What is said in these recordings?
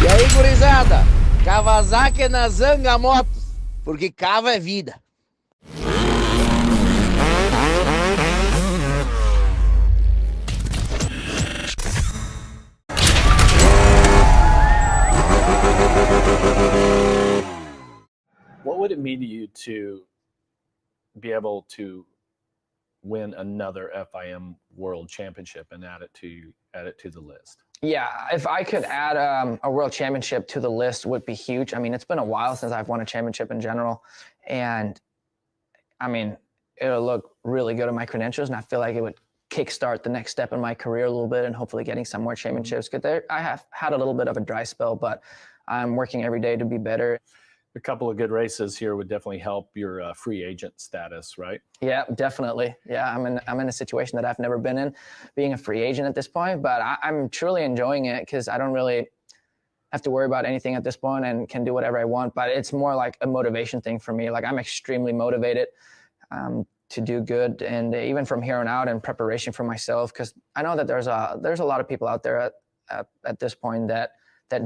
E aí, gurizada, Kawasaki na Zanga Motos, porque cava é vida. What would it mean to you to be able to win another FIM World Championship and add it to the list? Yeah, if I could add a world championship to the list would be huge. I mean, it's been a while since I've won a championship in general. And I mean, it'll look really good on my credentials. And I feel like it would kickstart the next step in my career a little bit and hopefully getting some more championships. Because I have had a little bit of a dry spell, but I'm working every day to be better. A couple of good races here would definitely help your free agent status, right? Yeah, definitely. Yeah, I'm in a situation that I've never been in, being a free agent at this point, but I'm truly enjoying it because I don't really have to worry about anything at this point and can do whatever I want. But it's more like a motivation thing for me. Like I'm extremely motivated to do good, and even from here on out in preparation for myself, because I know that there's a lot of people out there at this point that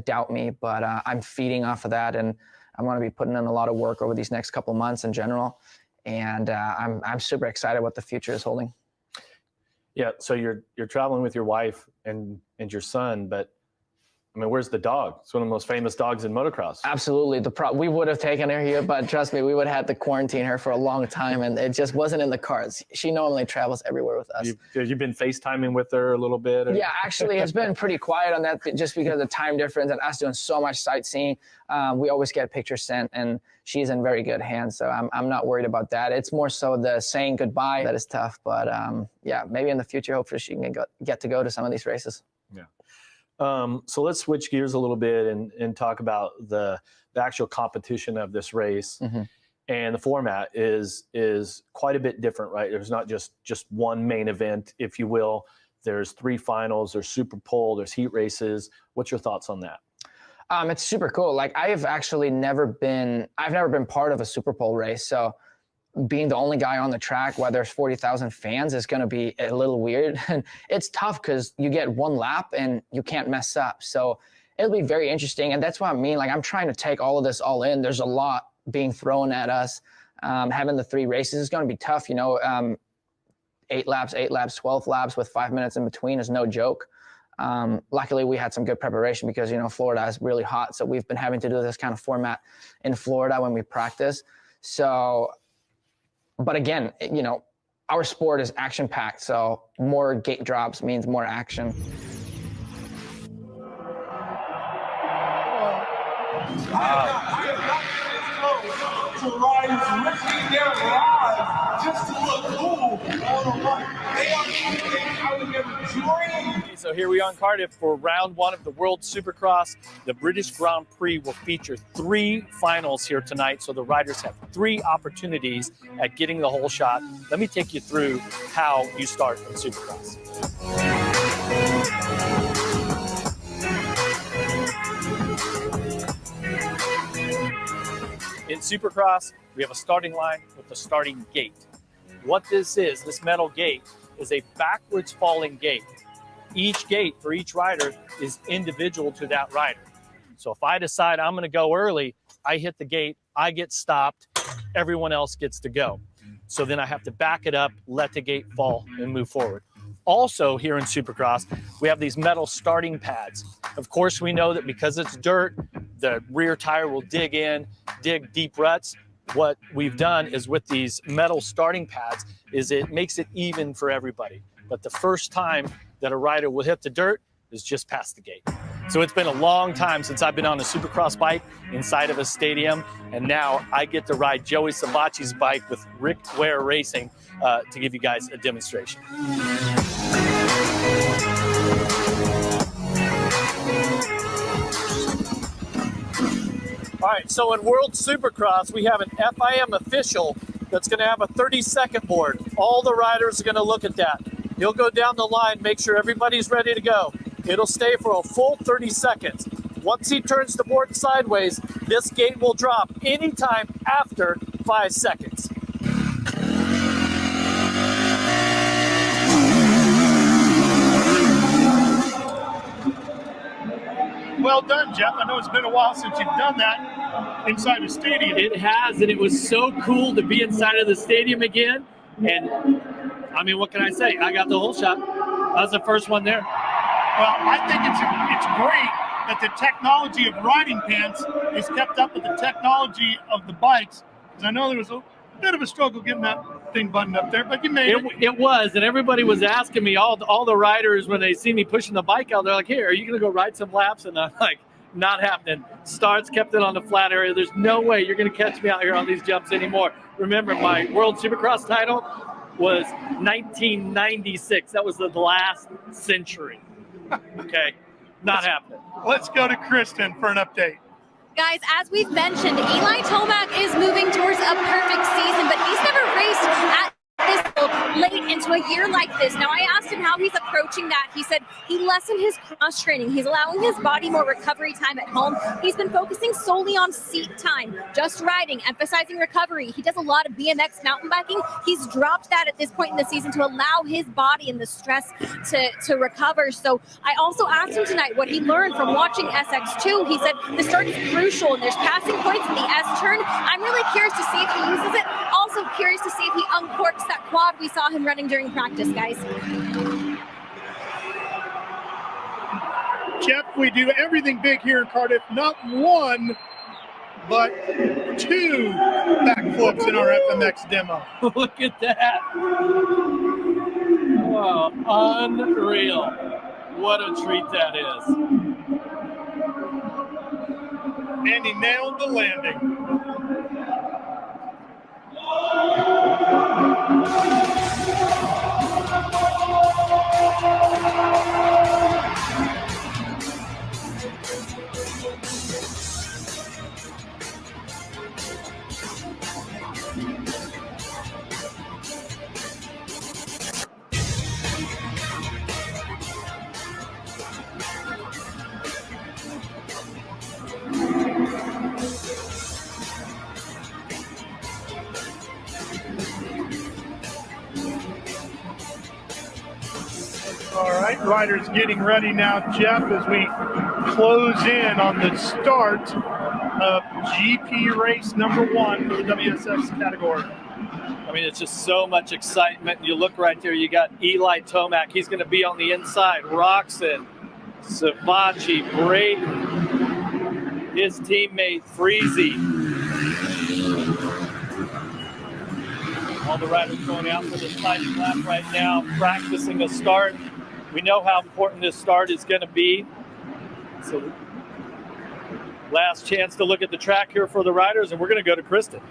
doubt me, but I'm feeding off of that, and I'm going to be putting in a lot of work over these next couple months in general, and I'm super excited what the future is holding. Yeah, so you're traveling with your wife and your son, but I mean, where's the dog? It's one of the most famous dogs in motocross. Absolutely. We would have taken her here, but trust me, we would have had to quarantine her for a long time, and it just wasn't in the cards. She normally travels everywhere with us. You've been FaceTiming with her a little bit? Or? Yeah, actually, it's been pretty quiet on that just because of the time difference and us doing so much sightseeing. We always get pictures sent, and she's in very good hands, so I'm not worried about that. It's more so the saying goodbye that is tough, but yeah, maybe in the future, hopefully she can get to go to some of these races. Yeah. So let's switch gears a little bit and talk about the actual competition of this race. Mm-hmm. And the format is quite a bit different, right? There's not just one main event, if you will. There's 3 finals, there's Super Pole, there's heat races. What's your thoughts on that? It's super cool. Like I've never been part of a Super Pole race. So being the only guy on the track while there's 40,000 fans is going to be a little weird. And it's tough because you get one lap and you can't mess up. So it'll be very interesting. And that's what I mean. Like I'm trying to take all of this all in. There's a lot being thrown at us. Having the 3 races is going to be tough. 8 laps, 12 laps with 5 minutes in between is no joke. Luckily we had some good preparation because, Florida is really hot. So we've been having to do this kind of format in Florida when we practice. So, but again, our sport is action-packed, so more gate drops means more action. To riders risking their lives just to look cool on a run. They are something I would never dream. So here we are in Cardiff for round 1 of the World Supercross. The British Grand Prix will feature 3 finals here tonight, so the riders have 3 opportunities at getting the whole shot. Let me take you through how you start in Supercross. In Supercross, we have a starting line with a starting gate. What this metal gate, is a backwards falling gate. Each gate for each rider is individual to that rider. So if I decide I'm going to go early, I hit the gate, I get stopped, everyone else gets to go. So then I have to back it up, let the gate fall, and move forward. Also here in Supercross, we have these metal starting pads. Of course, we know that because it's dirt, the rear tire will dig deep ruts. What we've done is with these metal starting pads is it makes it even for everybody. But the first time that a rider will hit the dirt is just past the gate. So it's been a long time since I've been on a Supercross bike inside of a stadium, and now I get to ride Joey Savatgy's bike with Rick Ware Racing to give you guys a demonstration. All right, so in World Supercross, we have an FIM official that's going to have a 30-second board. All the riders are going to look at that. He'll go down the line, make sure everybody's ready to go. It'll stay for a full 30 seconds. Once he turns the board sideways, this gate will drop anytime after 5 seconds. well done, Jeff. I know it's been a while since you've done that inside a stadium. It has, and it was so cool to be inside of the stadium again. And I mean, what can I say? I got the whole shot. I was the first one there. Well, I think it's great that the technology of riding pants is kept up with the technology of the bikes. Because I know there was a bit of a struggle getting that thing buttoned up there, but you made it. It was, and everybody was asking me, all the riders, when they see me pushing the bike out, they're like, "Hey, are you going to go ride some laps?" And I'm like, "Not happening." Starts kept it on the flat area. There's no way you're going to catch me out here on these jumps anymore. Remember, my World Supercross title was 1996. That was the last century. Okay, not happening. Let's go to Kristen for an update. Guys, as we've mentioned, Eli Tomac is moving towards a perfect season, but he's never raced at this late into a year like this. Now, I asked him how he's approaching that. He said he lessened his cross training. He's allowing his body more recovery time at home. He's been focusing solely on seat time, just riding, emphasizing recovery. He does a lot of BMX mountain biking. He's dropped that at this point in the season to allow his body and the stress to recover. So I also asked him tonight what he learned from watching SX2. He said the start is crucial and there's passing points in the S turn. I'm really curious to see if he uses it. Also curious to see if he uncorks that quad we saw him running during practice, guys. Jeff, we do everything big here in Cardiff. Not one, but two backflips in our FMX demo. Look at that. Wow, unreal. What a treat that is. And he nailed the landing. All right, riders getting ready now, Jeff, as we close in on the start of GP race number 1 for the WSS category. I mean, it's just so much excitement. You look right there, you got Eli Tomac. He's going to be on the inside. Roczen, Savatgy, Brayton, his teammate Freezy. All the riders going out for the sliding lap right now, practicing a start. We know how important this start is going to be. So last chance to look at the track here for the riders, and we're going to go to Kristen.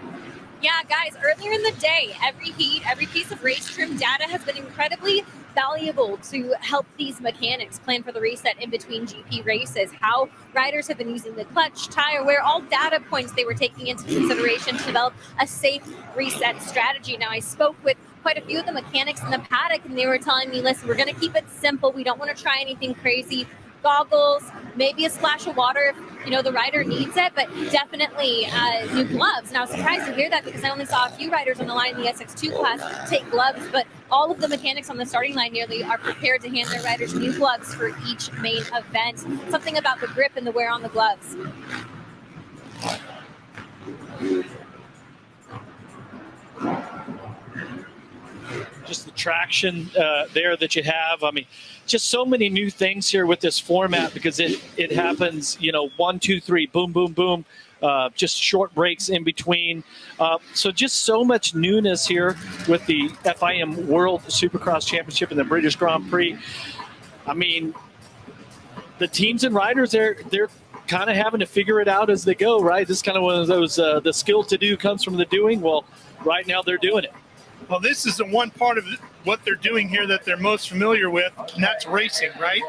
Yeah, guys, earlier in the day, every heat, every piece of race trim data has been incredibly valuable to help these mechanics plan for the reset in between GP races. How riders have been using the clutch, tire wear, all data points they were taking into consideration to develop a safe reset strategy. Now, I spoke with quite a few of the mechanics in the paddock, and they were telling me, listen, we're going to keep it simple. We don't want to try anything crazy. Goggles, maybe a splash of water if the rider needs it, but definitely new gloves. And I was surprised to hear that because I only saw a few riders on the line in the SX2 class take gloves, but all of the mechanics on the starting line nearly are prepared to hand their riders new gloves for each main event. Something about the grip and the wear on the gloves. Just the traction there that you have. I mean, just so many new things here with this format because it happens, 1, 2, 3, boom, boom, boom, just short breaks in between. So just so much newness here with the FIM World Supercross Championship and the British Grand Prix. I mean, the teams and riders, they're kind of having to figure it out as they go, right? This is kind of one of those, the skill to do comes from the doing. Well, right now they're doing it. Well, this is the one part of what they're doing here that they're most familiar with, and that's racing, right?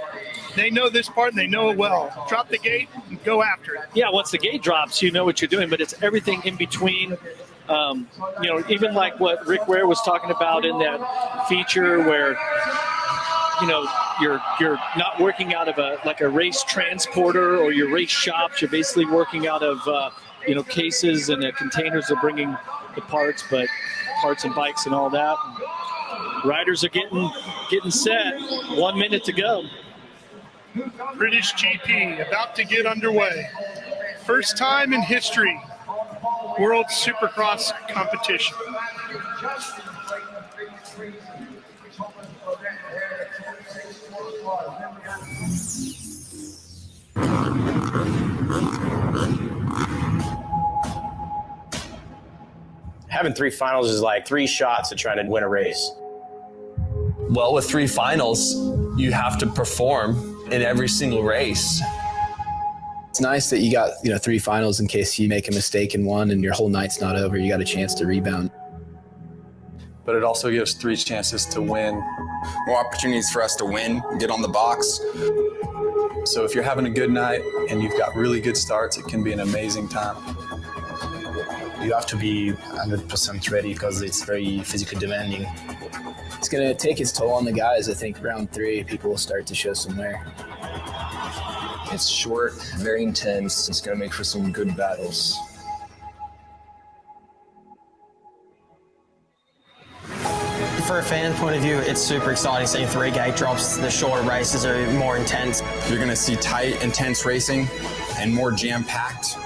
They know this part, and they know it well. Drop the gate and go after it. Yeah, once the gate drops, you know what you're doing, but it's everything in between. Even like what Rick Ware was talking about in that feature where, you're not working out of a race transporter or your race shops. You're basically working out of, cases and containers of bringing the parts, but parts and bikes and all that. Riders are getting set. 1 minute to go. British GP about to get underway. First time in history, World Supercross competition. Having 3 finals is like 3 shots at trying to win a race. Well, with 3 finals, you have to perform in every single race. It's nice that you got 3 finals in case you make a mistake in one and your whole night's not over. You got a chance to rebound. But it also gives 3 chances to win. More opportunities for us to win, get on the box. So if you're having a good night and you've got really good starts, it can be an amazing time. You have to be 100% ready because it's very physically demanding. It's going to take its toll on the guys. I think round 3, people will start to show some wear. It's short, very intense. It's going to make for some good battles. For a fan point of view, it's super exciting seeing 3 gate drops. The shorter races are more intense. You're going to see tight, intense racing and more jam-packed.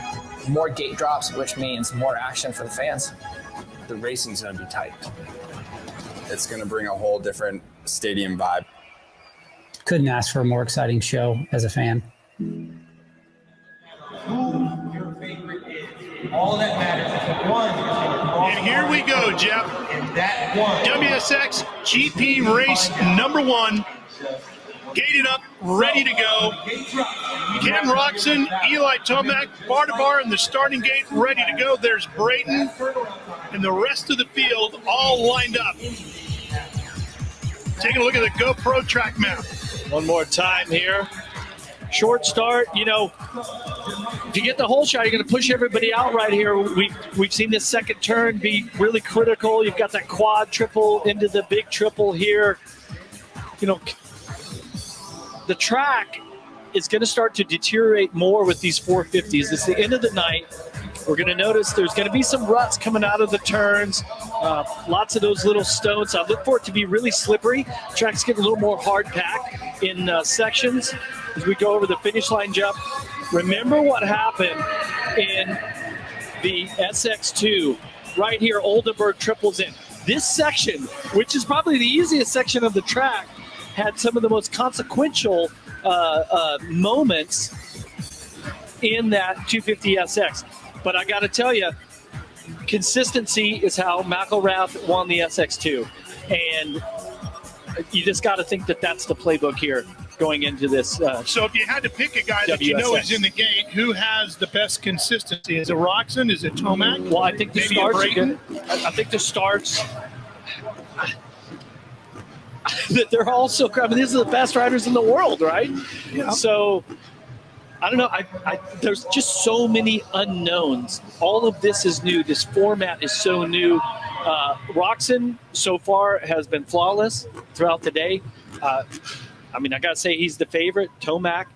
More gate drops, which means more action for the fans. The racing's going to be tight. It's going to bring a whole different stadium vibe. Couldn't ask for a more exciting show as a fan. All that matters is the one is going to cross. And here we go, Jeff. And that one. WSX GP race number 1. Gated up, ready to go. Ken Roczen, Eli Tomac, bar to bar in the starting gate, ready to go. There's Brayton and the rest of the field all lined up. Taking a look at the GoPro track map. One more time here. Short start, if you get the whole shot, you're going to push everybody out right here. We've seen this second turn be really critical. You've got that quad triple into the big triple here. The track is going to start to deteriorate more with these 450s. It's the end of the night. We're going to notice there's going to be some ruts coming out of the turns, lots of those little stones. I look for it to be really slippery. Track's getting a little more hard packed in sections as we go over the finish line, Jeff. Remember what happened in the SX2 right here, Oldenburg triples in. This section, which is probably the easiest section of the track, had some of the most consequential moments in that 250SX. But I got to tell you, consistency is how McElrath won the SX2. And you just got to think that that's the playbook here going into this. So if you had to pick a guy that you know is in the gate, who has the best consistency? Is it Roczen? Is it Tomac? Well, I think the starts are good. I think the starts... They're all so crap. These are the best riders in the world, right? Yeah. So, I don't know. There's just so many unknowns. All of this is new. This format is so new. Roczen, so far, has been flawless throughout the day. I got to say he's the favorite. Tomac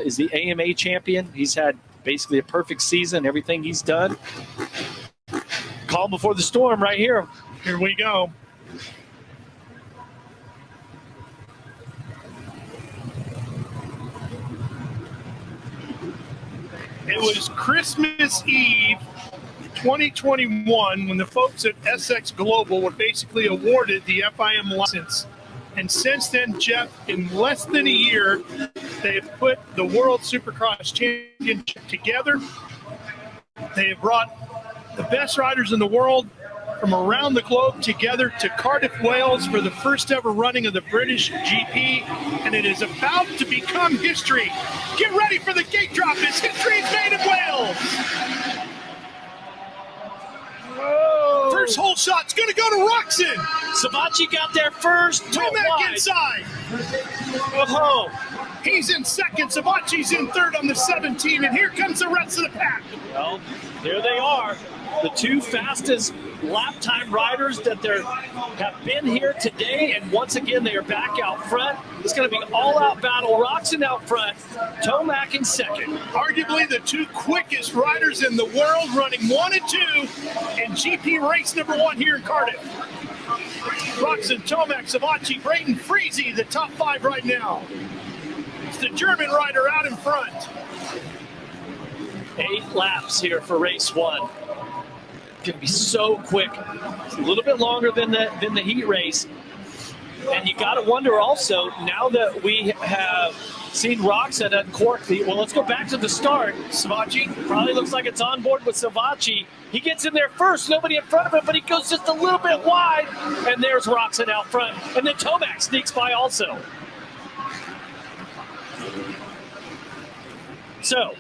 is the AMA champion. He's had basically a perfect season, everything he's done. Calm before the storm right here. Here we go. It was Christmas Eve 2021 when the folks at SX Global were basically awarded the FIM license. And since then, Jeff, in less than a year, they have put the World Supercross Championship together. They have brought the best riders in the world from around the globe together to Cardiff, Wales for the first ever running of the British GP, and it is about to become history. Get ready for the gate drop as history is made in Wales. Whoa. First hole shot's going to go to Roczen. Savatgy got there first. Tomac inside. Whoa. He's in second. Savatgy's in third on the 17, and here comes the rest of the pack. Well, there they are. The 2 fastest lap time riders that there have been here today, and once again they are back out front. It's going to be all-out battle. Roczen out front, Tomac in second. Arguably the 2 quickest riders in the world, running 1 and 2 in GP race number 1 here in Cardiff. Roczen, Tomac, Savatgy, Brayton, Freezy, the top 5 right now. It's the German rider out in front. 8 laps here for race 1. Going to be so quick. It's a little bit longer than the heat race. And you got to wonder also, now that we have seen Roczen uncork the, well, let's go back to the start. Savacci probably looks like it's on board with Savacci. He gets in there first, nobody in front of him, but he goes just a little bit wide, and there's Roczen out front. And then Tomac sneaks by also. So,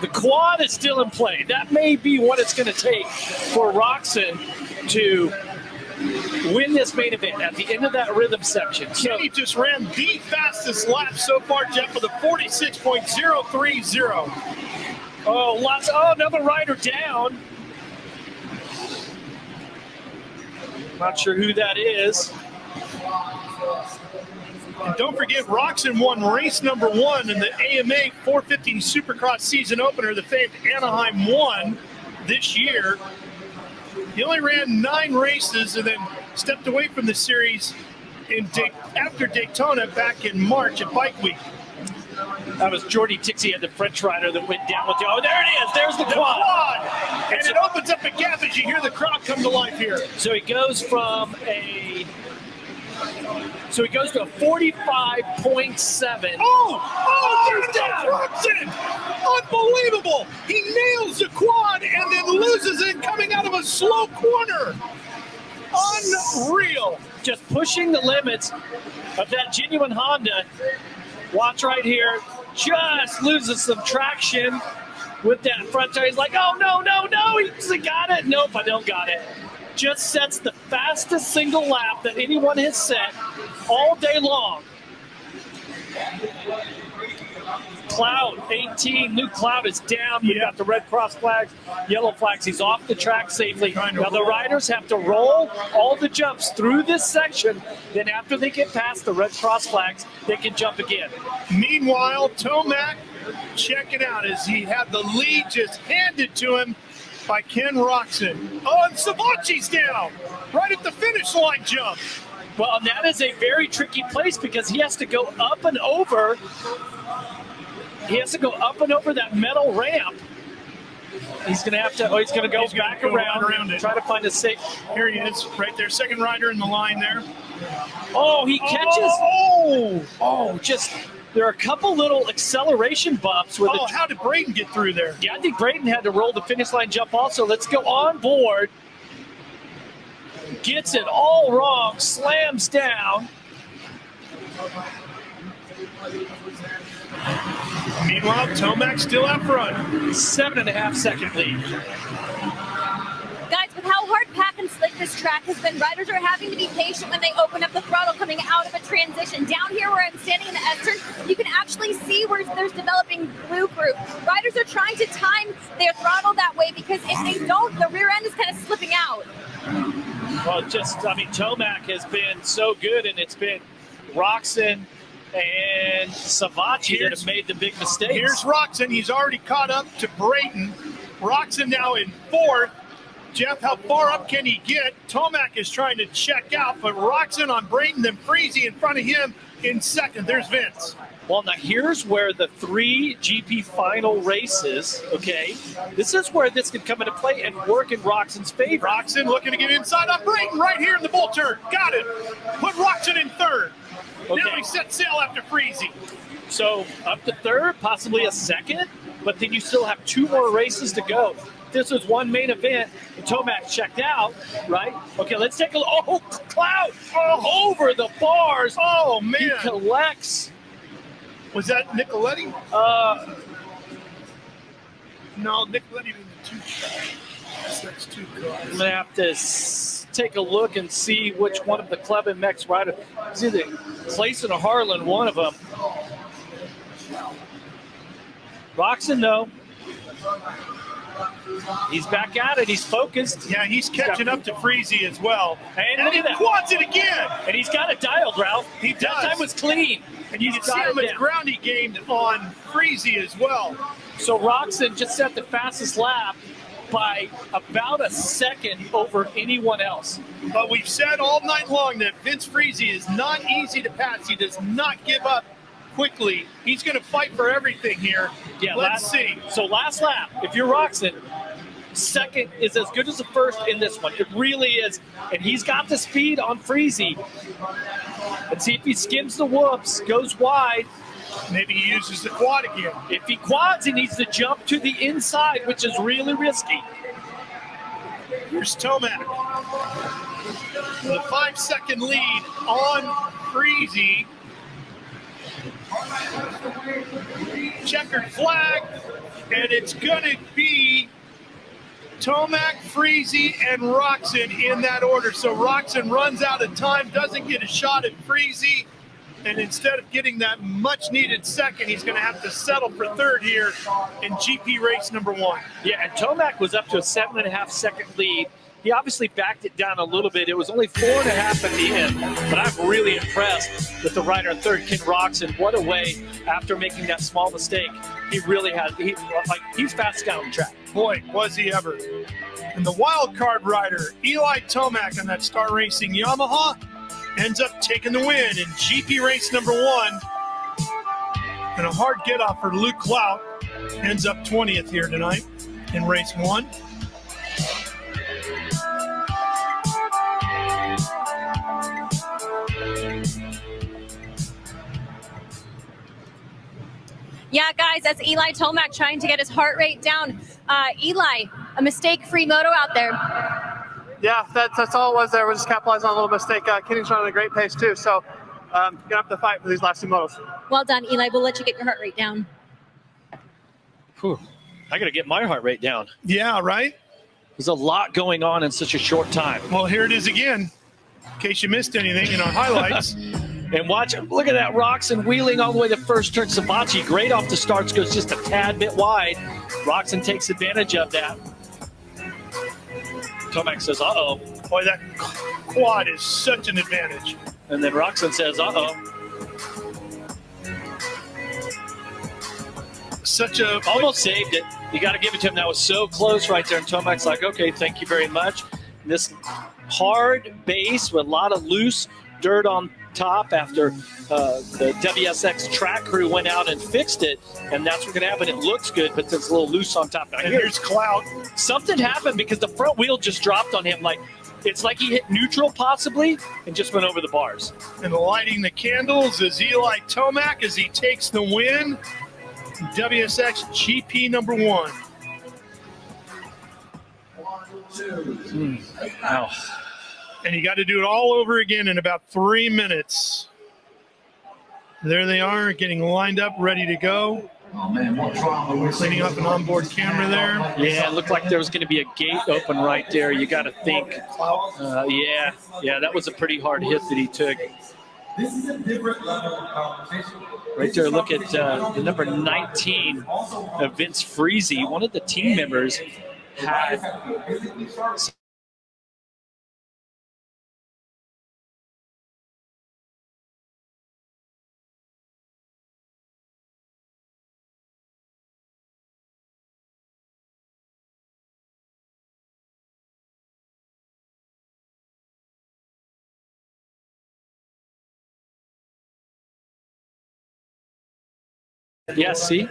the quad is still in play. That may be what it's going to take for Roczen to win this main event at the end of that rhythm section. So he just ran the fastest lap so far, Jeff, with a 46.030. Oh, another rider down. Not sure who that is. And don't forget, Roczen won race number 1 in the AMA 450 Supercross season opener, the famed Anaheim 1 this year. He only ran 9 races and then stepped away from the series after Daytona back in March at Bike Week. That was Jordy Tixey had the French rider that went down with there it is. There's the quad. And it opens up a gap as you hear the crowd come to life here. So he goes from to a 45.7. There's down. Roczen. Unbelievable. He nails the quad and then loses it coming out of a slow corner. Unreal. Just pushing the limits of that genuine Honda. Watch right here. Just loses some traction with that front tire. He's like, oh, no. He got it. Nope, I don't got it. Just sets the fastest single lap that anyone has set all day long. Cloud, 18. Luke Cloud is down. You've got the red cross flags, yellow flags. He's off the track safely. Now the riders have to roll all the jumps through this section. Then after they get past the red cross flags, they can jump again. Meanwhile, Tomac checking out as he had the lead just handed to him by Ken Roczen. Oh, and Savacci's down right at the finish line jump. Well, and that is a very tricky place because he has to go up and over. He has to go up and over that metal ramp. He's going to have to, he's going to go back around it. Try to find a safe. Here he is, right there, second rider in the line there. Oh, he catches. There are a couple little acceleration bumps. How did Braden get through there? Yeah, I think Braden had to roll the finish line jump also. Let's go on board. Gets it all wrong, slams down. Meanwhile, Tomac still out front. 7.5 second lead. Guys, with how hard packed and slick this track has been, riders are having to be patient when they open up the throttle coming out of a transition. Down here where I'm standing in the S-turn, you can actually see where there's developing blue group. Riders are trying to time their throttle that way because if they don't, the rear end is kind of slipping out. Well, Tomac has been so good, and it's been Roczen and Savacci that have made the big mistakes. Here's Roczen. He's already caught up to Braden. Roczen now in 4th. Jeff, how far up can he get? Tomac is trying to check out, but Roczen on Braden, then Freezy in front of him in 2nd. There's Vince. Well, now here's where the 3 GP final races, okay, this is where this could come into play and work in Roczen's favor. Roczen looking to get inside on Braden right here in the bull turn. Got it. Put Roczen in 3rd. Okay. Now he set sail after Freezy. So up to 3rd, possibly a 2nd, but then you still have 2 more races to go. This was one main event, and Tomac checked out, right? Okay, let's take a look. Oh, Cloud over the bars. Oh, man. He collects. Was that Nicoletti? No, Nicoletti in the 2 cars. That's 2 cars. I'm going to have to take a look and see which one of the Club MX riders. It's either Clayson or Harlan, one of them. Roczen, though. He's back at it. He's focused. Yeah, he's catching up to Freezy as well. And he quads it again. And he's got it dialed, Ralph. He does. That time was clean. And you can see how much ground he gained on Freezy as well. So Roczen just set the fastest lap by about a second over anyone else. But we've said all night long that Vince Freezy is not easy to pass. He does not give up quickly. He's going to fight for everything here. Yeah, let's see. So last lap, if you're Roczen, second is as good as the first in this one. It really is. And he's got the speed on Freezy. Let's see if he skims the whoops, goes wide. Maybe he uses the quad again. If he quads, he needs to jump to the inside, which is really risky. Here's Tomac. The 5-second lead on Freezy. Checkered flag, and it's going to be Tomac, Freezy, and Roczen in that order. So Roczen runs out of time, doesn't get a shot at Freezy, and instead of getting that much-needed second, he's going to have to settle for third here in GP race number 1. Yeah, and Tomac was up to a 7.5-second lead. He obviously backed it down a little bit. It was only 4.5 at the end, but I'm really impressed with the rider in third, Ken Roczen. What a way, after making that small mistake, he really has, he's fast down the track. Boy, was he ever. And the wild card rider, Eli Tomac on that Star Racing Yamaha, ends up taking the win in GP race number 1. And a hard get off for Luke Clout, ends up 20th here tonight in race 1. Yeah, guys, that's Eli Tomac trying to get his heart rate down. Eli, a mistake-free moto out there. Yeah, that's all it was there. We're just capitalizing on a little mistake. Kenny's running a great pace, too. So you're going to have to fight for these last 2 motos. Well done, Eli. We'll let you get your heart rate down. Whew. I got to get my heart rate down. Yeah, right? There's a lot going on in such a short time. Well, here it is again, in case you missed anything in our highlights. And watch, look at that, Roczen wheeling all the way to first turn. Savatgy, great off the starts, goes just a tad bit wide. Roczen takes advantage of that. Tomac says, uh-oh. Boy, that quad is such an advantage. And then Roczen says, uh-oh. Almost saved it. You got to give it to him. That was so close right there. And Tomac's like, okay, thank you very much. And this hard base with a lot of loose dirt on top after the WSX track crew went out and fixed it, and that's what's going to happen. It looks good, but it's a little loose on top. Now, and here's Clout. Something happened because the front wheel just dropped on him. It's like he hit neutral possibly and just went over the bars. And lighting the candles is Eli Tomac as he takes the win. WSX GP number 1. 1, 2. Wow. And you got to do it all over again in about 3 minutes. There they are, getting lined up, ready to go. Oh man, what drama. We're cleaning up an onboard camera there. Yeah, it looked like there was going to be a gate open right there. You got to think. Yeah, that was a pretty hard hit that he took. This is a different level of conversation. Right there, look at the number 19 of Vince Freezy. One of the team members had yeah, see?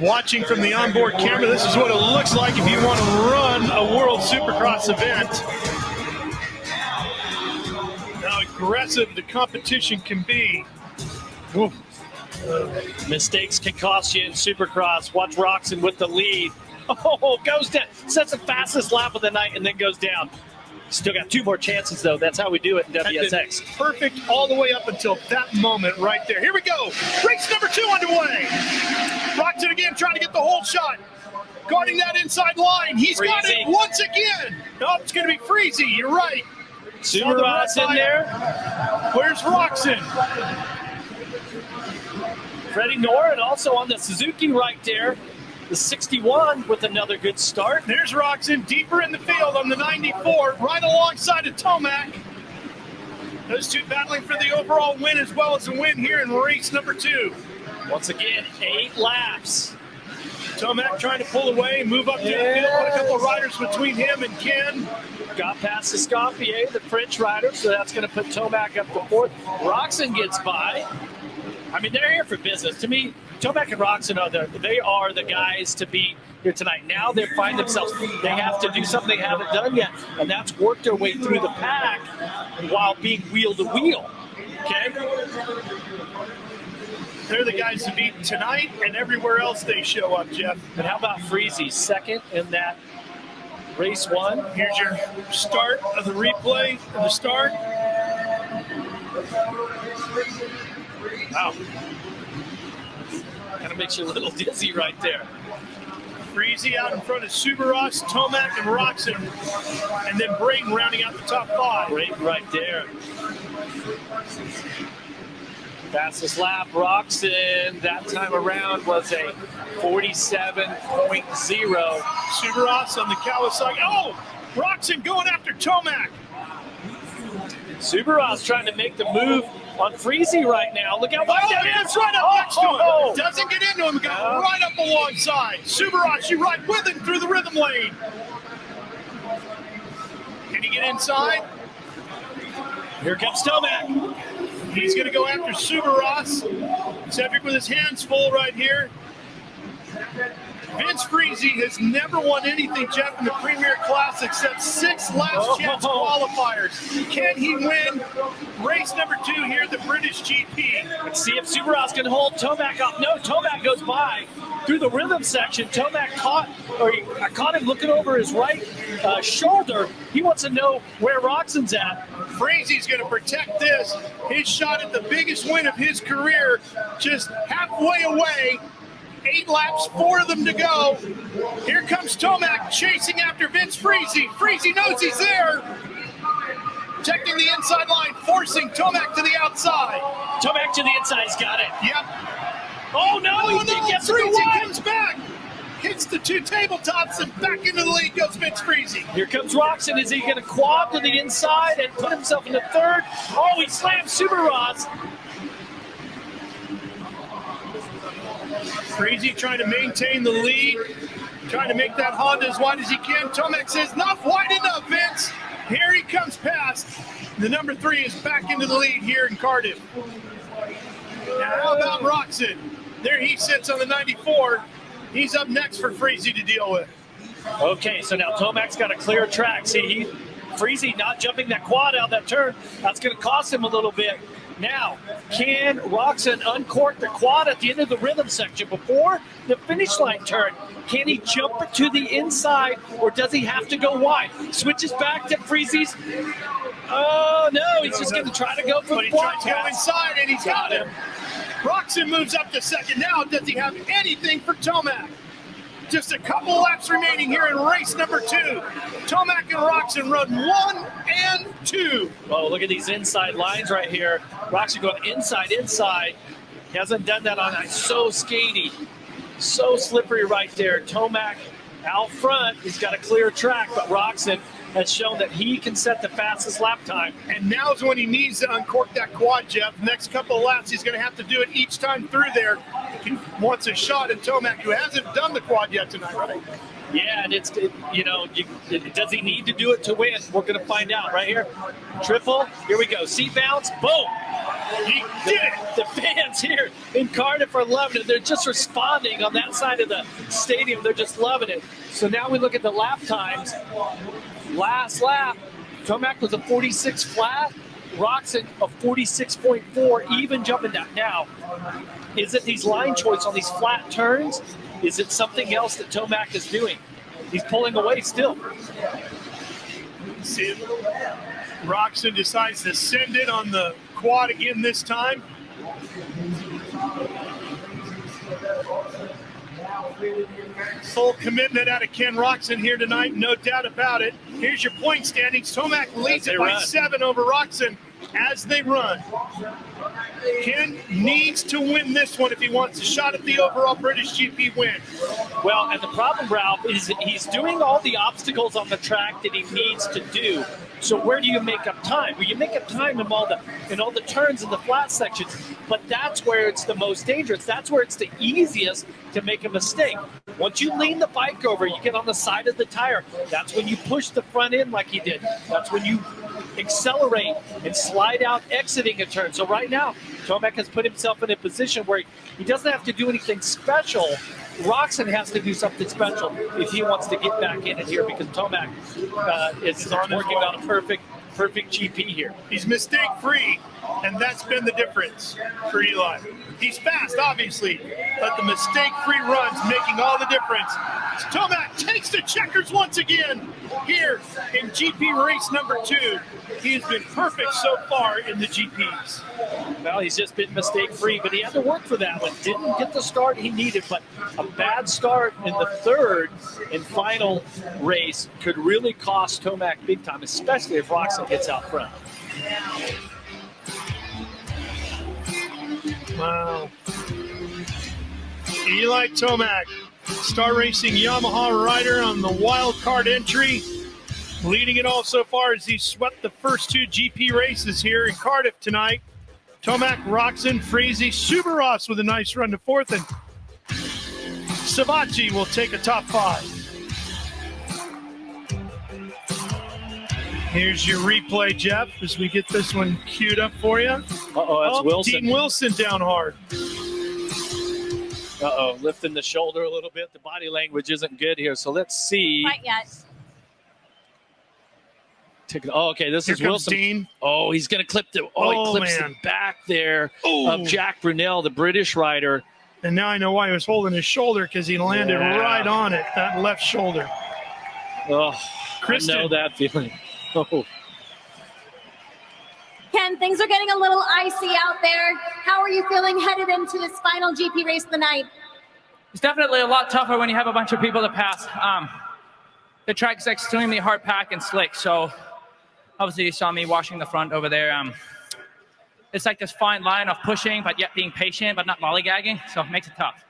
Watching from the onboard camera, this is what it looks like if you want to run a World Supercross event. How aggressive the competition can be. Oof. Mistakes can cost you in Supercross. Watch Roczen with the lead. Oh, goes down. Sets the fastest lap of the night and then goes down. Still got 2 more chances, though. That's how we do it in WSX. Perfect all the way up until that moment right there. Here we go. Race number 2 underway. Roczen again trying to get the whole shot. Guarding that inside line. He's Freezy. got it once again. Oh, it's going to be Freezy. You're right. Subaru's in there. Where's Roczen? Freddie Noren also on the Suzuki right there. The 61 with another good start. There's Roczen deeper in the field on the 94, right alongside of Tomac. Those two battling for the overall win as well as a win here in race number 2. Once again, 8 laps. Tomac trying to pull away, move up to the field, put a couple of riders between him and Ken. Got past Escoffier, the French rider, so that's going to put Tomac up to fourth. Roczen gets by. I mean, they're here for business. To me, Tomac and Roczen they are the guys to beat here tonight. Now they find themselves, they have to do something they haven't done yet, and that's work their way through the pack while being wheel to wheel. Okay? They're the guys to beat tonight and everywhere else they show up, Jeff. And how about Freezy, second in that race one? Here's your start of the replay of the start. Wow. Kind of makes you a little dizzy right there. Freezy out in front of Subaros, Tomac, and Roczen. And then Brayton rounding out the top 5. Brayton right there. Fastest lap, Roczen, that time around was a 47.0. Subaros on the Kawasaki. Oh, Roczen going after Tomac. Subaros trying to make the move on Freezy right now. Look how wide that is. Right up next to him. Doesn't get into him. Got right up alongside. Subaros, you ride with him through the rhythm lane. Can he get inside? Here comes Tomac. He's going to go after Subaros. Cedric with his hands full right here. Vince Freezy has never won anything, Jeff, in the Premier Class except 6 last chance qualifiers. Can he win race number 2 here at the British GP? Let's see if Subaros can hold Tomac off. No, Tomac goes by through the rhythm section. Tomac I caught him looking over his right shoulder. He wants to know where Roczen's at. Freezy's going to protect this. His shot at the biggest win of his career, just halfway away. 8 laps, 4 of them to go. Here comes Tomac chasing after Vince Freezy. Freezy knows he's there. Protecting the inside line, forcing Tomac to the outside. Tomac to the inside, he's got it. Yep. Oh no, he gets Freezy comes back. Hits the 2 tabletops and back into the lead goes Vince Freezy. Here comes Roczen. Is he going to quad to the inside and put himself in the third? Oh, he slams Subaros. Freezy trying to maintain the lead, trying to make that Honda as wide as he can. Tomac says, not wide enough, Vince. Here he comes past. The number 3 is back into the lead here in Cardiff. Now, how about Roczen? There he sits on the 94. He's up next for Freezy to deal with. Okay, so now Tomac's got a clear track. See, Freezy not jumping that quad out that turn. That's going to cost him a little bit. Now, can Roczen uncork the quad at the end of the rhythm section before the finish line turn? Can he jump it to the inside, or does he have to go wide? Switches back to Freezy's. Oh, no, he's just going to try to go for the quad. He tries to go inside, and he's got him. Roczen moves up to second. Now, does he have anything for Tomac? Just a couple laps remaining here in race number 2. Tomac and Roczen run 1 and 2. Oh, look at these inside lines right here. Roczen going inside. He hasn't done that on so skaty, so slippery right there. Tomac out front. He's got a clear track, but Roczen has shown that he can set the fastest lap time. And now's when he needs to uncork that quad, Jeff. Next couple of laps, he's going to have to do it each time through there. He wants a shot at Tomac, who hasn't done the quad yet tonight, right? Yeah, and does he need to do it to win? We're going to find out right here. Triple, here we go. Seat bounce, boom. He did it. The fans here in Cardiff are loving it. They're just responding on that side of the stadium. They're just loving it. So now we look at the lap times. Last lap, Tomac was a 46 flat. Roczen a 46.4, even jumping down. Now, is it these line choice on these flat turns? Is it something else that Tomac is doing? He's pulling away still. See, Roczen decides to send it on the quad again this time. Full commitment out of Ken Roczen here tonight, no doubt about it. Here's your point standings. Tomac leads it by 7 over Roczen. as they run. Ken needs to win this one if he wants a shot at the overall British GP win. Well, and the problem, Ralph, is he's doing all the obstacles on the track that he needs to do. So where do you make up time? Well, you make up time in all the turns in the flat sections, but that's where it's the most dangerous. That's where it's the easiest to make a mistake. Once you lean the bike over, you get on the side of the tire. That's when you push the front end like he did. That's when you accelerate and slide out exiting a turn. So right now, Tomac has put himself in a position where he doesn't have to do anything special. Roczen has to do something special if he wants to get back in it here, because Tomac is working on a perfect GP here. He's mistake-free, and that's been the difference for Eli. He's fast, obviously, but the mistake-free runs making all the difference. Tomac takes the checkers once again here in GP race number 2. He has been perfect so far in the GPs. Well, he's just been mistake-free, but he had to work for that one. Didn't get the start he needed, but a bad start in the third and final race could really cost Tomac big time, especially if Roczen gets out front. Wow. Eli Tomac, Star Racing Yamaha rider on the wild card entry, leading it all so far as he swept the first 2 GP races here in Cardiff tonight. Tomac, Roczen, Freese, Subaros with a nice run to 4th, and Savatgy will take a top 5. Here's your replay, Jeff, as we get this one queued up for you. Uh-oh, that's Wilson. Dean Wilson down hard. Uh-oh, lifting the shoulder a little bit. The body language isn't good here, so let's see. Quite yet. Oh, okay, this Here is comes Wilson. Dean. Oh, he's going to clip the. He clips the back there of Jack Brunel, the British rider. And now I know why he was holding his shoulder, because he landed right on it, that left shoulder. Oh, Kristen. I know that feeling. Oh. Ken, things are getting a little icy out there. How are you feeling headed into this final GP race of the night? It's definitely a lot tougher when you have a bunch of people to pass. The track's extremely hard packed and slick, so obviously you saw me washing the front over there. It's like this fine line of pushing, but yet being patient, but not lollygagging, so it makes it tough.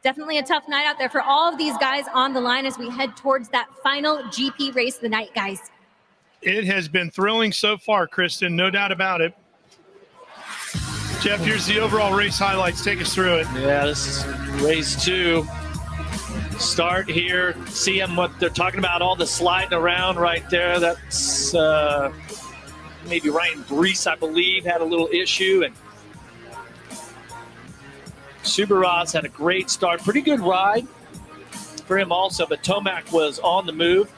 Definitely a tough night out there for all of these guys on the line as we head towards that final GP race of the night, guys. It has been thrilling so far, Kristen, no doubt about it. Jeff, here's the overall race highlights. Take us through it. Yeah, this is race 2. Start here. See them, what they're talking about, all the sliding around right there. That's maybe Ryan Brees, I believe, had a little issue. And Subaros had a great start. Pretty good ride for him also, but Tomac was on the move.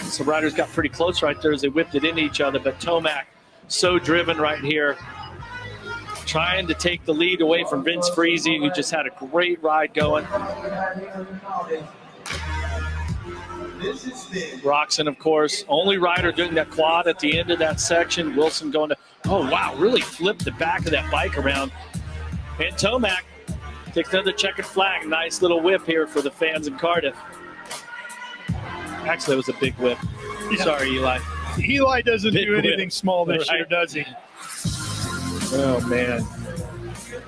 So riders got pretty close right there as they whipped it into each other, but Tomac so driven right here, trying to take the lead away from Vince Freese, who just had a great ride going. Roczen, of course, only rider doing that quad at the end of that section. Wilson going to, oh wow, really flipped the back of that bike around. And Tomac takes another checkered flag. Nice little whip here for the fans in Cardiff. Actually, it was a big whip. Yeah. Sorry, Eli. Eli doesn't Big do anything whip. small this Right. year, does he? Oh, man.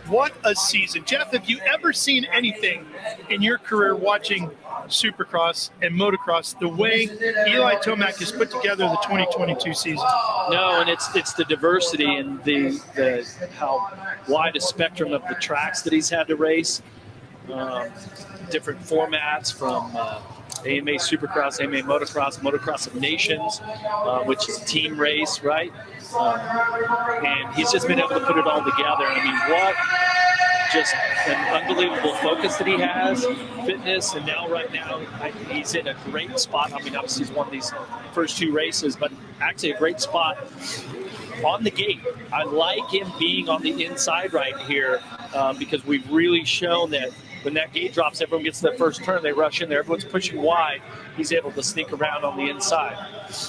What a season. Jeff, have you ever seen anything in your career watching Supercross and motocross the way Eli Tomac has put together the 2022 season? No, and it's the diversity and the how wide a spectrum of the tracks that he's had to race. Different formats from AMA Supercross, AMA Motocross, Motocross of Nations, which is a team race, right? And he's just been able to put it all together. I mean, what just an unbelievable focus that he has, fitness, and now right now he's in a great spot. I mean, obviously he's won these first 2 races, but actually a great spot on the gate. I like him being on the inside right here because we've really shown that when that gate drops, everyone gets to the first turn, they rush in there, everyone's pushing wide, he's able to sneak around on the inside.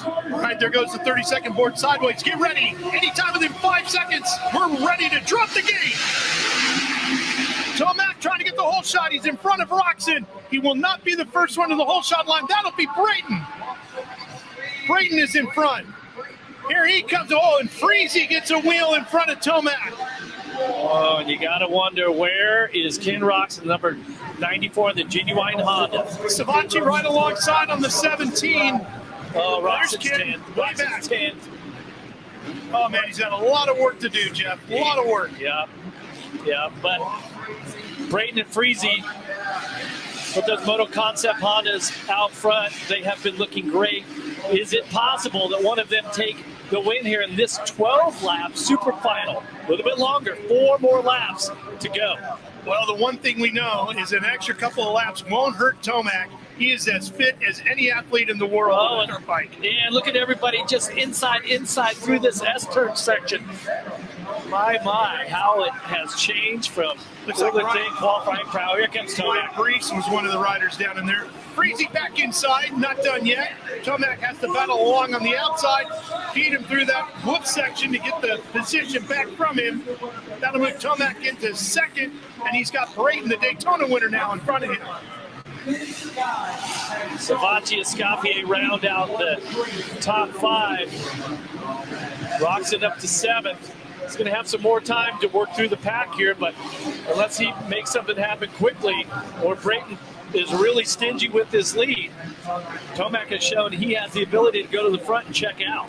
All right, there goes the 30-second board sideways. Get ready. Anytime within 5 seconds, we're ready to drop the gate. Tomac trying to get the whole shot. He's in front of Roczen. He will not be the first one to the whole shot line. That'll be Brayton. Brayton is in front. Here he comes. Oh, and Freezy gets a wheel in front of Tomac. Oh, and you got to wonder, where is Ken Roczen, number 94 in the Genuine Honda? Savatgy right alongside on the 17. Oh, Roczen's Ken. 10. Roczen's 10. Oh, man, he's got a lot of work to do, Jeff. A lot of work. Yeah, but Brayton and Freezy with those Moto Concept Hondas out front, they have been looking great. Is it possible that one of them take the win here in this 12-lap super final? A little bit longer, 4 more laps to go. Well, the one thing we know is an extra couple of laps won't hurt Tomac. He is as fit as any athlete in the world on a bike. And look at everybody just inside through this S-turn section. My, how it has changed from qualifying proud. Here comes Tomac. Brees was one of the riders down in there. Freezy back inside, not done yet. Tomac has to battle along on the outside, feed him through that whoop section to get the position back from him. That'll move Tomac into second, and he's got Brayton, the Daytona winner, now in front of him. Savatgy and Escoffier round out the top 5. Roczen up to 7th. He's going to have some more time to work through the pack here, but unless he makes something happen quickly, or Brayton is really stingy with his lead, Tomac has shown he has the ability to go to the front and check out.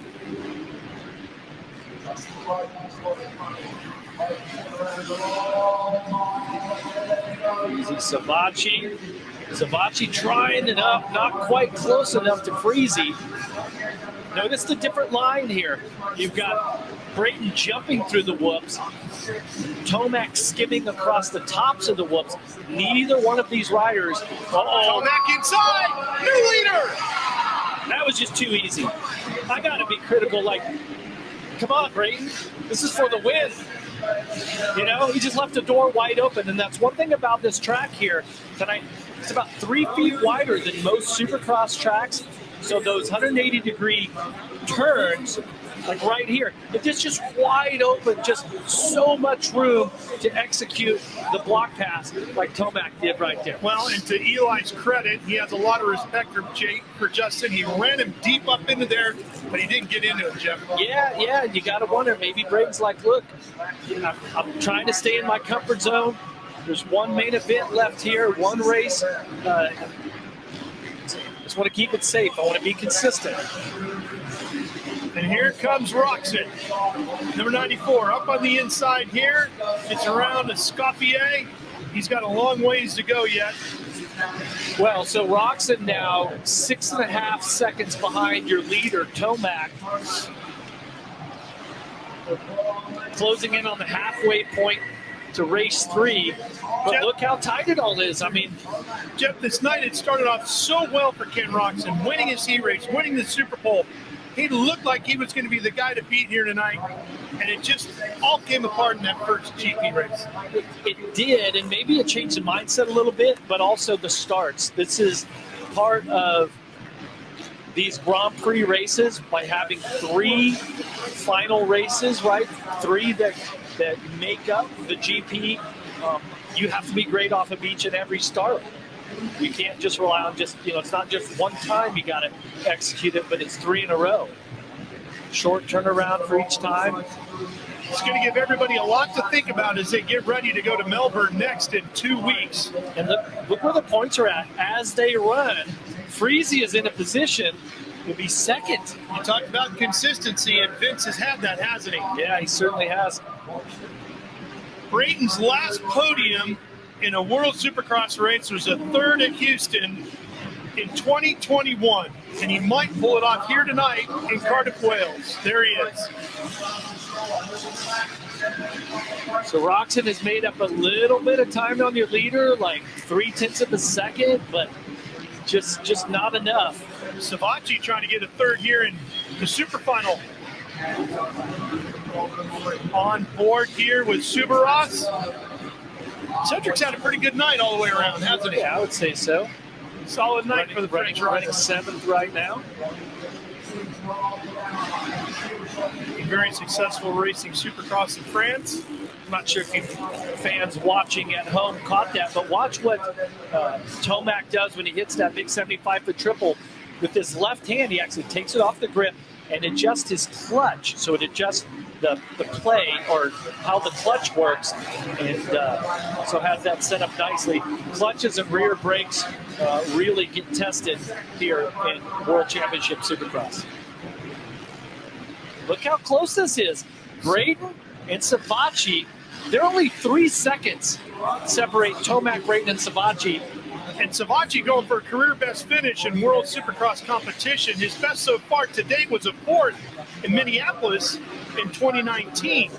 Easy Savatgy. Savatgy trying it up, not quite close enough to Freezy. Notice the different line here. You've got Brayton jumping through the whoops, Tomac skimming across the tops of the whoops. Neither one of these riders. Tomac inside, new leader. That was just too easy. I got to be critical. Like, come on, Brayton. This is for the win. You know, he just left the door wide open, and that's one thing about this track here tonight. It's about 3 feet wider than most Supercross tracks. So those 180-degree turns, like right here, it's just wide open, just so much room to execute the block pass like Tomac did right there. Well, and to Eli's credit, he has a lot of respect for Justin. He ran him deep up into there, but he didn't get into it, Jeff. Yeah, you got to wonder, maybe Brayton's like, look, I'm trying to stay in my comfort zone. There's one main event left here, one race. Just want to keep it safe. I want to be consistent. And here comes Roczen, number 94, up on the inside here. It's around Escoffier. He's got a long ways to go yet. Well, so Roczen now 6.5 seconds behind your leader, Tomac. Closing in on the halfway point to race 3. But Jeff, look how tight it all is. I mean, Jeff, this night it started off so well for Ken Roczen, winning his heat race, winning the Super Bowl. He looked like he was going to be the guy to beat here tonight, and it just all came apart in that first GP race. It did, and maybe it changed the mindset a little bit, but also the starts. This is part of these Grand Prix races by having 3 final races, right? 3 that make up the GP. You have to be great off of each and every start. You can't just rely on it's not just one time you got to execute it, but it's 3 in a row. Short turnaround for each time. It's going to give everybody a lot to think about as they get ready to go to Melbourne next in 2 weeks. And look where the points are at as they run. Freezy is in a position to be second. You talked about consistency, and Vince has had that, hasn't he? Yeah, he certainly has. Brayton's last podium in a World Supercross race was a 3rd at Houston in 2021, and he might pull it off here tonight in Cardiff, Wales. There he is. So Roczen has made up a little bit of time on your leader, like 0.3 of a second, but just not enough. Savatgy trying to get a 3rd here in the Super Final. On board here with Subaros. Cedric's had a pretty good night all the way around, hasn't he? Yeah, I would say so. Solid night for the French running 7th right now. Very successful racing Supercross in France. I'm not sure if you fans watching at home caught that, but watch what Tomac does when he hits that big 75-foot triple. With his left hand, he actually takes it off the grip, and adjust his clutch. So it adjusts the play or how the clutch works, and so has that set up nicely. Clutches and rear brakes really get tested here in World Championship Supercross. Look how close this is. Braden and Savatgy, they're only 3 seconds separate Tomac, Braden, and Savatgy. And Savatgy going for a career best finish in World Supercross competition. His best so far to date was a 4th in Minneapolis in 2019.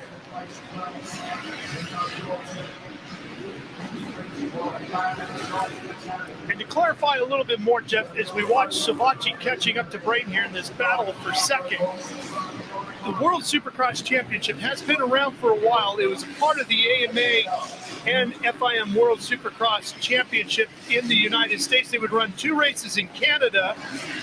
And to clarify a little bit more, Jeff, as we watch Savatgy catching up to Braden here in this battle for second, the World Supercross Championship has been around for a while. It was a part of the AMA and FIM World Supercross Championship in the United States. They would run 2 races in Canada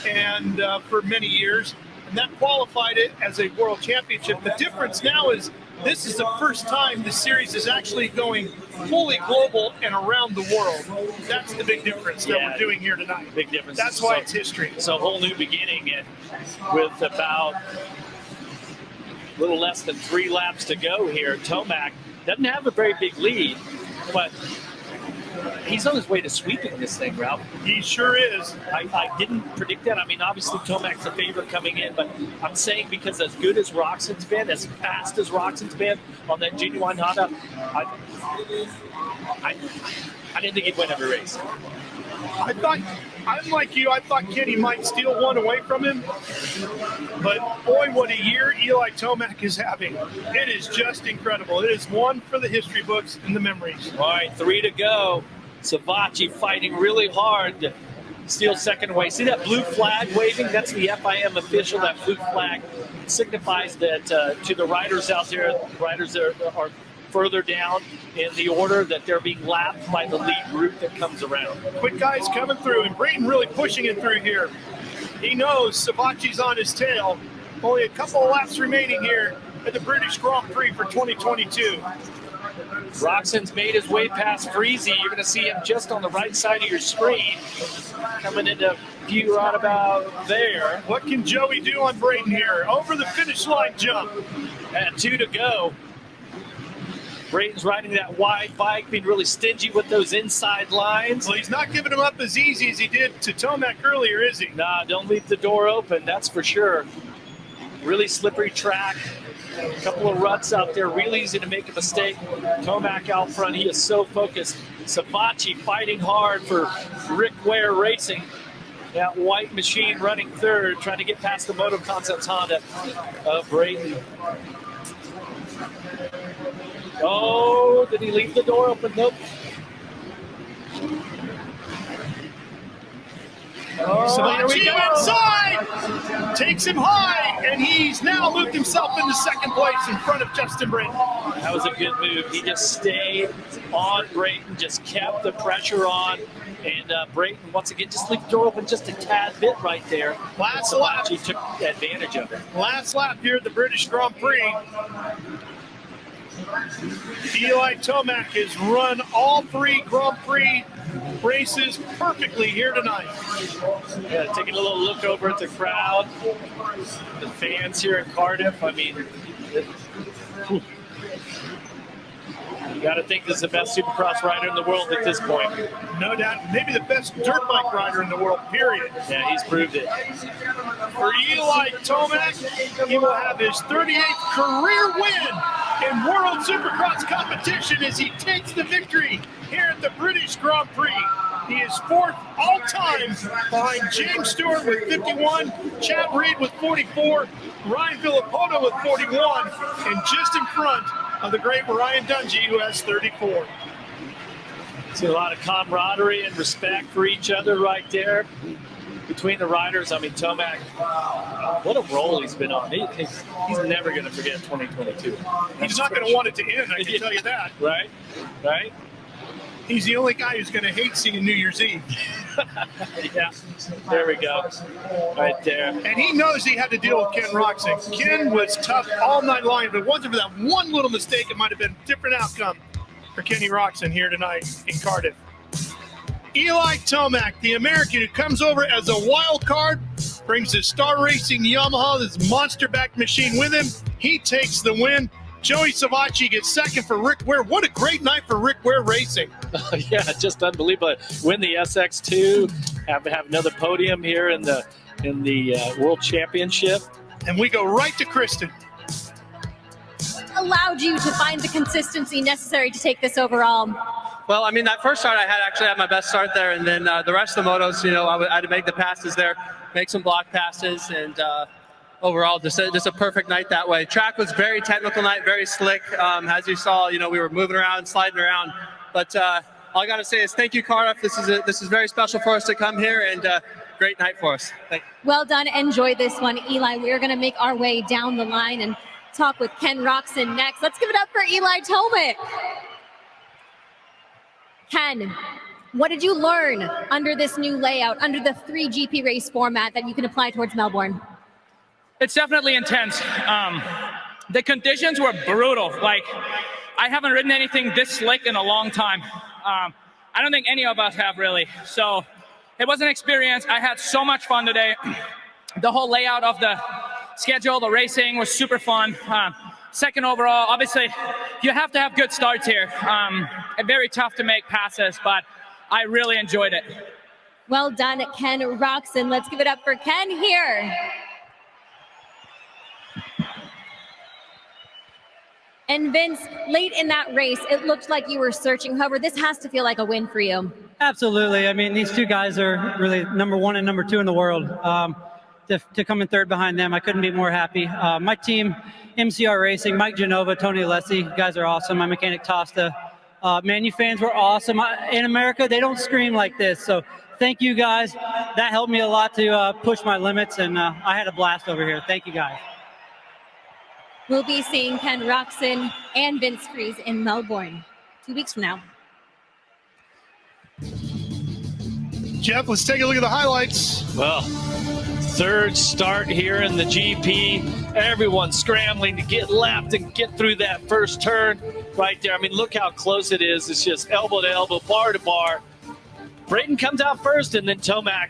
and for many years, and that qualified it as a World Championship. The difference now is this is the first time the series is actually going fully global and around the world. That's the big difference that we're doing here tonight. Big difference. That's why it's history. It's a whole new beginning, and with about a little less than 3 laps to go here, Tomac doesn't have a very big lead, but he's on his way to sweeping this thing, Ralph. He sure is. I didn't predict that. I mean, obviously Tomac's a favorite coming in, but I'm saying because as good as Roczen's been, as fast as Roczen's been on that Genuine Honda, I didn't think he'd win every race. I'm like you, I thought Kenny might steal one away from him, but boy, what a year Eli Tomac is having. It is just incredible. It is one for the history books and the memories. All right, 3 to go. Savatgy fighting really hard to steal second away. See that blue flag waving? That's the FIM official. That blue flag signifies that to the riders out there, riders are further down in the order, that they're being lapped by the lead group that comes around. Quick guys coming through, and Braden really pushing it through here. He knows Savatgy's on his tail. Only a couple of laps remaining here at the British Grand Prix for 2022. Roczen's made his way past Freezy. You're going to see him just on the right side of your screen, coming into view right about there. What can Joey do on Braden here? Over the finish line jump. And 2 to go. Braden's riding that wide bike, being really stingy with those inside lines. Well, he's not giving them up as easy as he did to Tomac earlier, is he? Nah, don't leave the door open, that's for sure. Really slippery track. A couple of ruts out there, really easy to make a mistake. Tomac out front, he is so focused. Savatgy fighting hard for Rick Ware Racing. That white machine running third, trying to get past the Moto Concepts Honda of Braden. Oh, did he leave the door open? Nope. Oh, here we go. Inside, takes him high, and he's now moved himself into second place in front of Justin Braden. That was a good move. He just stayed on Braden, just kept the pressure on, and Braden, once again, just leave the door open just a tad bit right there. Last lap. He took advantage of it. Last lap here at the British Grand Prix. Eli Tomac has run all 3 Grand Prix races perfectly here tonight. Yeah, taking a little look over at the crowd, the fans here in Cardiff. I mean, you got to think this is the best Supercross rider in the world at this point. No doubt. Maybe the best dirt bike rider in the world, period. Yeah, he's proved it. For Eli Tomac, he will have his 38th career win in World Supercross competition as he takes the victory here at the British Grand Prix. He is 4th all-time behind James Stewart with 51, Chad Reed with 44, Ryan Villapoto with 41, and just in front of the great Ryan Dungey, who has 34. See a lot of camaraderie and respect for each other right there between the riders. I mean, Tomac, what a role he's been on. He's never going to forget 2022. He's not going to want it to end, I can tell you that. Right, right. He's the only guy who's going to hate seeing New Year's Eve. Yeah, there we go. Right there. And he knows he had to deal with Ken Roczen. Ken was tough all night long. If it wasn't for that one little mistake, it might have been a different outcome for Kenny Roczen here tonight in Cardiff. Eli Tomac, the American who comes over as a wild card brings his Star Racing Yamaha, this monster-backed machine with him. He takes the win. Joey Savacci gets second for Rick Ware. What a great night for Rick Ware Racing. Yeah, just unbelievable. Win the SX2, have another podium here in the World Championship. And we go right to Kristen. Allowed you to find the consistency necessary to take this overall? Well, I mean, that first start I actually had my best start there, and then the rest of the motos, I had to make the passes there, make some block passes, and overall just a perfect night that way. Track was very technical night, very slick. As you saw, we were moving around, sliding around, but all I got to say is thank you, Cardiff. This is very special for us to come here, and great night for us. Thank you. Well done. Enjoy this one, Eli. We're going to make our way down the line and talk with Ken Roczen next. Let's give it up for Eli Tomic. Ken, what did you learn under this new layout, under the 3 GP race format that you can apply towards Melbourne? It's definitely intense. The conditions were brutal. Like, I haven't ridden anything this slick in a long time. I don't think any of us have really. So it was an experience. I had so much fun today. The whole layout of the schedule, the racing was super fun. Second overall, obviously, you have to have good starts here. Very tough to make passes, but I really enjoyed it. Well done, Ken Roczen. Let's give it up for Ken here. And Vince, late in that race, it looked like you were searching. However, this has to feel like a win for you. Absolutely. I mean, these two guys are really number 1 and number 2 in the world. To come in third behind them, I couldn't be more happy. My team, MCR Racing, Mike Genova, Tony Alessi, you guys are awesome. My mechanic Tosta. Man, you fans were awesome. In America, they don't scream like this. So thank you guys. That helped me a lot to push my limits, and I had a blast over here. Thank you guys. We'll be seeing Ken Roczen and Vince Friese in Melbourne 2 weeks from now. Jeff, let's take a look at the highlights. Well, third start here in the GP. Everyone scrambling to get left and get through that first turn right there. I mean, look how close it is. It's just elbow to elbow, bar to bar. Brayton comes out first, and then Tomac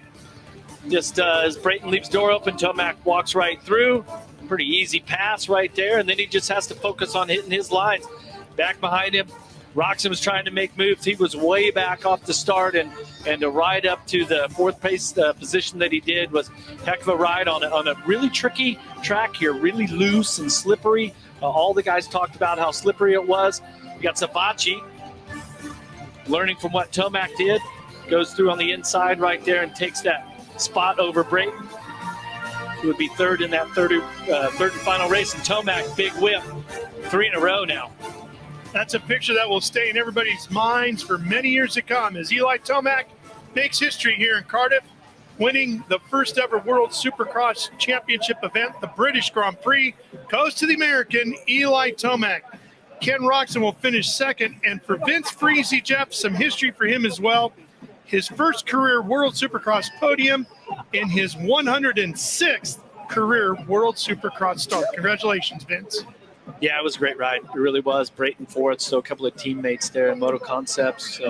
just as Brayton leaves door open, Tomac walks right through. Pretty easy pass right there, and then he just has to focus on hitting his lines. Back behind him, Roczen was trying to make moves. He was way back off the start, and to ride up to the fourth place position that he did was a heck of a ride on a really tricky track here, really loose and slippery. All the guys talked about how slippery it was. You got Savacci learning from what Tomac did, goes through on the inside right there and takes that spot over Brayton. He would be third in that third and final race. And Tomac, big whip, 3 in a row now. That's a picture that will stay in everybody's minds for many years to come as Eli Tomac makes history here in Cardiff, winning the first ever World Supercross Championship event. The British Grand Prix goes to the American, Eli Tomac. Ken Roczen will finish second. And for Vince Friese, Jeff, some history for him as well. His first career World Supercross podium in his 106th career World Supercross start. Congratulations, Vince. Yeah, it was a great ride. It really was. Brayton fourth, so a couple of teammates there in Moto Concepts.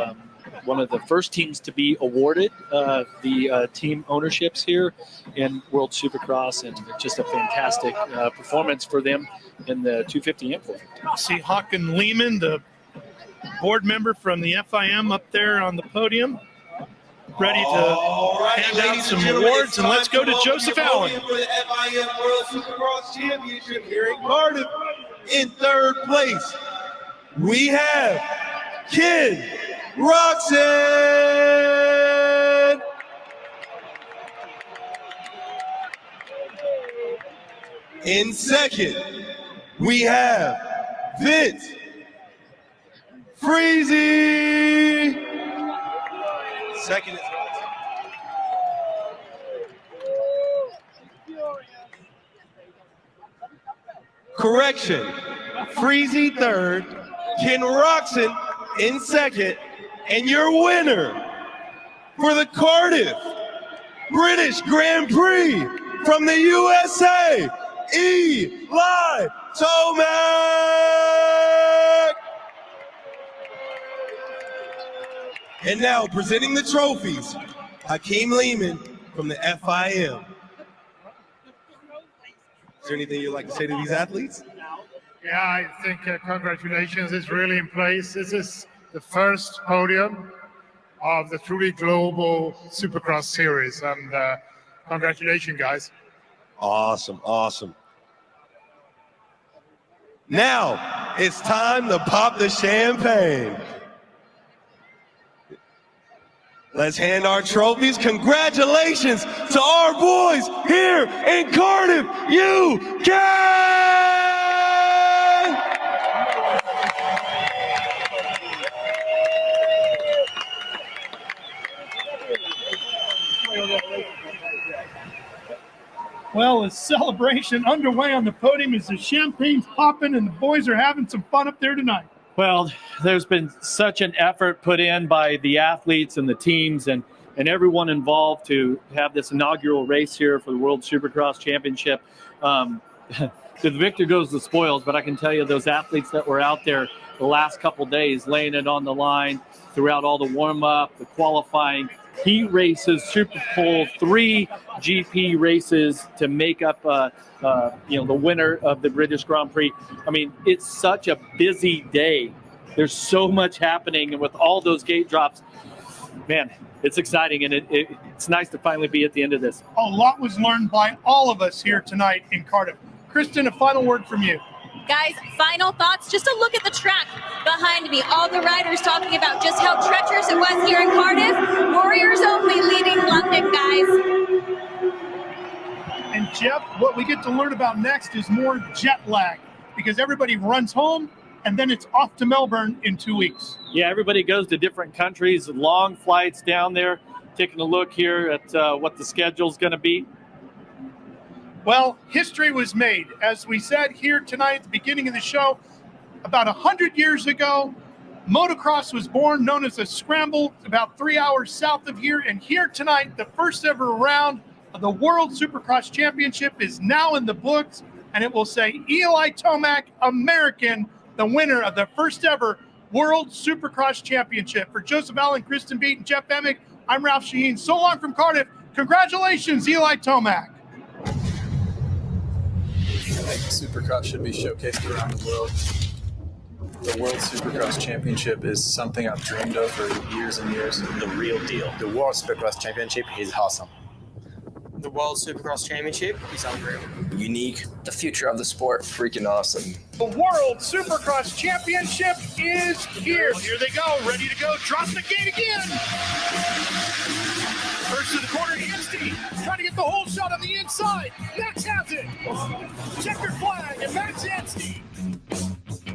One of the first teams to be awarded the team ownerships here in World Supercross, and just a fantastic performance for them in the 250 and 450. See Håkan Lehman, the board member from the FIM, up there on the podium, ready to hand out some awards. And let's go to Joseph Allen. For the FIM World Supercross Championship here in Cardiff. In third place, we have Ken Roczen. In second, we have Vince Friese. Second is correction. Friese third, Ken Roczen in second, and your winner for the Cardiff British Grand Prix from the USA, Eli Tomac. And now presenting the trophies, Hakeem Lehman from the FIM. Is there anything you'd like to say to these athletes? Yeah, I think congratulations is really in place. This is the first podium of the truly global Supercross series, and congratulations, guys. Awesome, awesome. Now it's time to pop the champagne. Let's hand our trophies. Congratulations to our boys here in Cardiff, UK! Well, a celebration underway on the podium as the champagne's popping and the boys are having some fun up there tonight. Well, there's been such an effort put in by the athletes and the teams and everyone involved to have this inaugural race here for the World Supercross Championship. The victor goes the spoils, but I can tell you those athletes that were out there the last couple days laying it on the line throughout all the warm-up, the qualifying, heat races, Super Pole, 3 GP races to make up the winner of the British Grand Prix. I mean, it's such a busy day. There's so much happening, and with all those gate drops, man, it's exciting, and it's nice to finally be at the end of this. A lot was learned by all of us here tonight in Cardiff. Kristen, a final word from you. Guys, final thoughts. Just a look at the track behind me. All the riders talking about just how treacherous it was here in Cardiff. Warriors only leading London, guys. And Jeff, what we get to learn about next is more jet lag, because everybody runs home and then it's off to Melbourne in 2 weeks. Yeah, everybody goes to different countries, long flights down there. Taking a look here at what the schedule's going to be. Well, history was made. As we said here tonight at the beginning of the show, about 100 years ago, motocross was born, known as a scramble, about 3 hours south of here. And here tonight, the first ever round of the World Supercross Championship is now in the books, and it will say Eli Tomac, American, the winner of the first ever World Supercross Championship. For Joseph Allen, Kristen Beat, and Jeff Emick, I'm Ralph Shaheen. So long from Cardiff. Congratulations, Eli Tomac. I think Supercross should be showcased around the world. The World Supercross Championship is something I've dreamed of for years and years. The real deal. The World Supercross Championship is awesome. The World Supercross Championship is unreal. Unique. The future of the sport. Freaking awesome. The World Supercross Championship is here. Well, here they go, ready to go. Drop the gate again. First to the corner, Anstey. Trying to get the whole shot on the inside. Max has it. Checkered flag, and Max Anstey.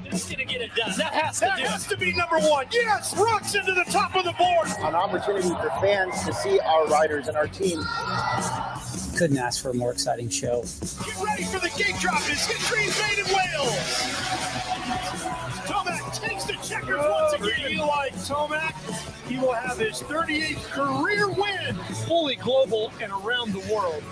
That's going to get it done. That has to be number one. Yes, rocks into the top of the board. An opportunity for fans to see our riders and our team. Couldn't ask for a more exciting show. Get ready for the gate drop. It's history made in Wales. Tomac takes the checkers once again. Eli Tomac, he will have his 38th career win, fully global and around the world.